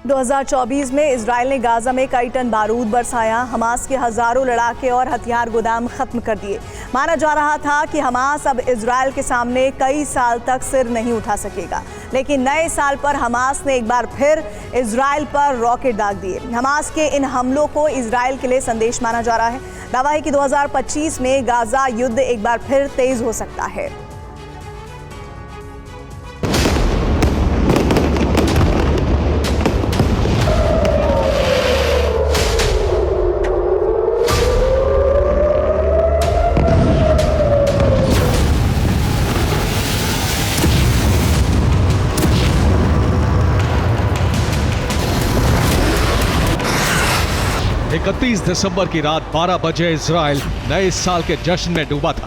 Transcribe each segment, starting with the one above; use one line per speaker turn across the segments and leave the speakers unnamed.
2024 में इजराइल ने गाजा में कई टन बारूद बरसाया, हमास के हजारों लड़ाके और हथियार गोदाम खत्म कर दिए। माना जा रहा था कि हमास अब इजराइल के सामने कई साल तक सिर नहीं उठा सकेगा, लेकिन नए साल पर हमास ने एक बार फिर इजराइल पर रॉकेट दाग दिए। हमास के इन हमलों को इजराइल के लिए संदेश माना जा रहा है। दावा है कि 2025 में गाजा युद्ध एक बार फिर तेज हो सकता है।
इकतीस दिसंबर की रात 12 बजे इजराइल नए साल के जश्न में डूबा था।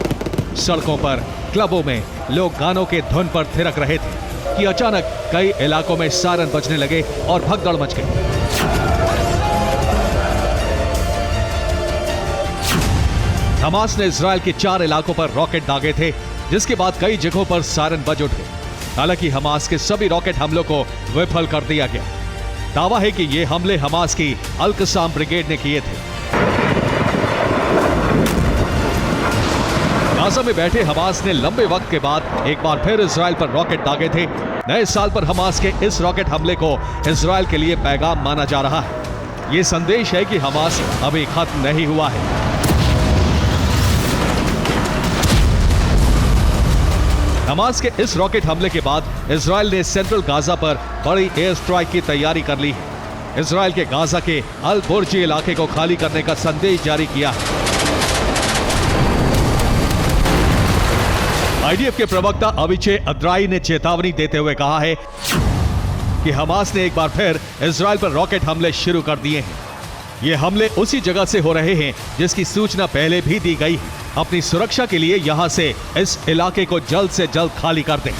सड़कों पर, क्लबों में लोग गानों के धुन पर थिरक रहे थे कि अचानक कई इलाकों में सायरन बजने लगे और भगदड़ मच गई। हमास ने इजराइल के 4 इलाकों पर रॉकेट दागे थे, जिसके बाद कई जगहों पर सायरन बज उठे। हालांकि हमास के सभी रॉकेट हमलों को विफल कर दिया गया। दावा है कि ये हमले हमास की अल-कसाम ब्रिगेड ने किए थे। गाजा में बैठे हमास ने लंबे वक्त के बाद एक बार फिर इजराइल पर रॉकेट दागे थे। नए साल पर हमास के इस रॉकेट हमले को इजराइल के लिए पैगाम माना जा रहा है। ये संदेश है कि हमास अभी खत्म नहीं हुआ है। हमास के इस रॉकेट हमले के बाद इजराइल ने सेंट्रल गाजा पर बड़ी एयर स्ट्राइक की तैयारी कर ली है। इजराइल के गाजा के अल बुर्जी इलाके को खाली करने का संदेश जारी किया है। आईडीएफ के प्रवक्ता अविचे अद्राई ने चेतावनी देते हुए कहा है कि हमास ने एक बार फिर इजराइल पर रॉकेट हमले शुरू कर दिए हैं। ये हमले उसी जगह से हो रहे हैं जिसकी सूचना पहले भी दी गई है। अपनी सुरक्षा के लिए यहां से इस इलाके को जल्द से जल्द खाली कर दें।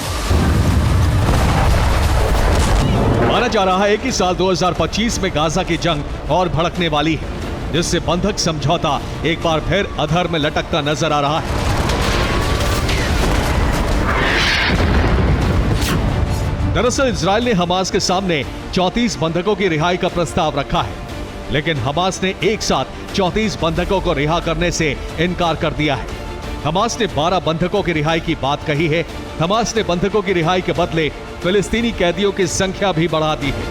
माना जा रहा है कि साल 2025 में गाजा की जंग और भड़कने वाली है, जिससे बंधक समझौता एक बार फिर अधर में लटकता नजर आ रहा है। दरअसल इजराइल ने हमास के सामने 34 बंधकों की रिहाई का प्रस्ताव रखा है, लेकिन हमास ने एक साथ 34 बंधकों को रिहा करने से इनकार कर दिया है। हमास ने 12 बंधकों की रिहाई की बात कही है। हमास ने बंधकों की रिहाई के बदले फिलिस्तीनी कैदियों की संख्या भी बढ़ा दी है।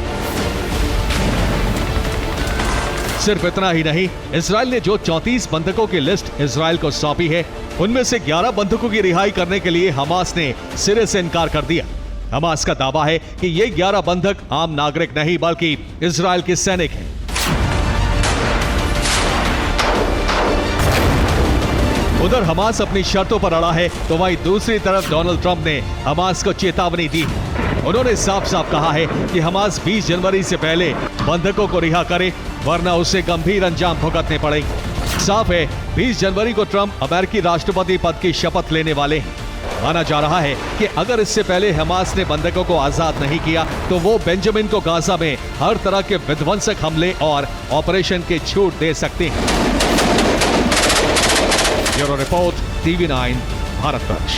सिर्फ इतना ही नहीं, इजराइल ने जो 34 बंधकों की लिस्ट इजराइल को सौंपी है, उनमें से 11 बंधकों की रिहाई करने के लिए हमास ने सिरे से इनकार कर दिया। हमास का दावा है कि ये 11 बंधक आम नागरिक नहीं बल्कि इजराइल के सैनिक हैं। उधर हमास अपनी शर्तों पर अड़ा है, तो वहीं दूसरी तरफ डोनाल्ड ट्रंप ने हमास को चेतावनी दी। उन्होंने साफ साफ कहा है कि हमास 20 जनवरी से पहले बंधकों को रिहा करे, वरना उसे गंभीर अंजाम भुगतने पड़ेंगे। साफ है, 20 जनवरी को ट्रंप अमेरिकी राष्ट्रपति पद की शपथ लेने वाले हैं। माना जा रहा है कि अगर इससे पहले हमास ने बंधकों को आजाद नहीं किया, तो वो बेंजामिन को गाजा में हर तरह के विध्वंसक हमले और ऑपरेशन की छूट दे सकते हैं। Bureau report, TV9 Bharatvarsh.